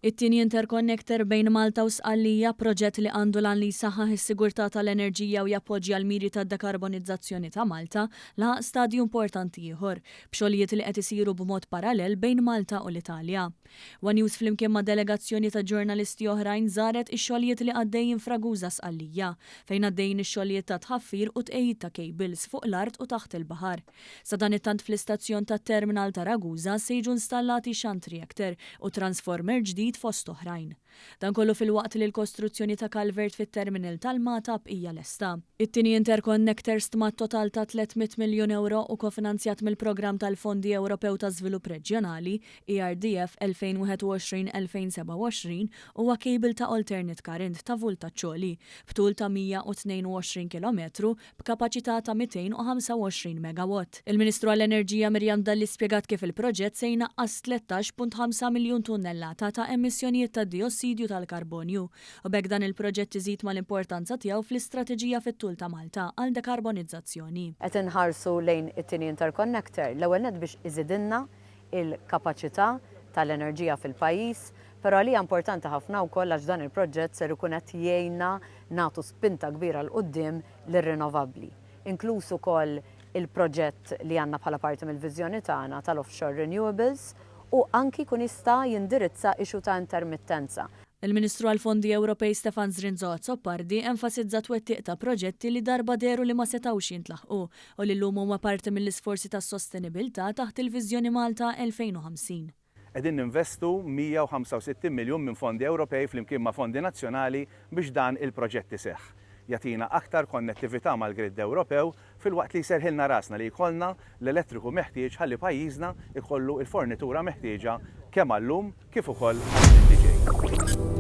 It-tieni interconnector bejn Malta u Sqallija proġett li għandu lan li jsaħħaħ is-sigurtà tal-enerġija u jappoġġja l-miri tad-dekarbonizzazzjoni ta' Malta laħaq stadju importanti ieħor b'xogħlijiet li qed isiru b'mod parallel bejn Malta u l-Italja. One News flimkien ma' delegazzjoni ta' ġurnalisti oħrajn żaret ix-xogħlijiet li għaddejjin f'Ragusa Sqallija fejn għaddejjin ix-xogħlijiet ta' tħaffir u tqejjid ta' cables fuq l-art u taħt il-baħar. Sa dan it-tant fl-istazzjon tat-terminal ta' Ragusa se jiġu installati shunt reactor u transformer ġdid fost oħrajn. Dan kollu fil-waqt li l-kostruzzjoni ta' kalvert fit-terminal tal-Matap hija lesta. It-tieni interconnector stmat total ta' 300 miljun euro u kofinanzjat mill-programm tal-Fondi Ewropew ta' Żvilupp Reġjonali ERDF 2021-2027 huwa cable ta' alternate current ta' voltaġġ għoli b'tul ta' 122 km b'kapaċità ta' 225 megawatt. Il-Ministru għall-Enerġija Mirjam Dalli spjegat kif il-proġett se jnaqqas 13.5 miljun tunnellata ta' emissjonijiet ta' diossidju tal-karbonju u bekk dan il-proġett iżid mal-importanza tiegħu fl-istrateġija fit-tul ta' Malta għal dekarbonizzazzjoni. Qed inħarsu lejn it-tieni interconnector l-ewwel nett biex iżidilna il-kapaċità tal-enerġija fil-pajjiż, però li importanti ħafna wkoll għax dan il-proġett ser ikun qed jgħinna nagħtu spinta kbira l qudiem lir-rinovabbli. Inkluż ukoll il-proġett li għandna bħala parti mill-viżjoni tagħna tal-offshore renewables u anki kun jista' jindirizza ixu ta' intermittenza. Il-Ministru għall-Fondi Ewropej Stefan Zrinżot Soppardi enfasizza twettiq ta' proġetti li darba deru li ma setawx jintlaħqu u li llum huma parti mill-isforzi tas-sostenibilità taħt il-Viżjoni Malta 2050. Qegħdin ninvestu 165 miljun minn fondi Ewropej flimkien ma' fondi nazzjonali biex dan il-proġett iseħħ. Jatina aktar konnettività mal-grid Ewropew fil-waqt li jserħilna rasna li jkollna l-elettriku meħtieġ ħalli pajjiżna jkollu il-fornitura meħtieġa kemm għallum kif ukoll għal-ġej.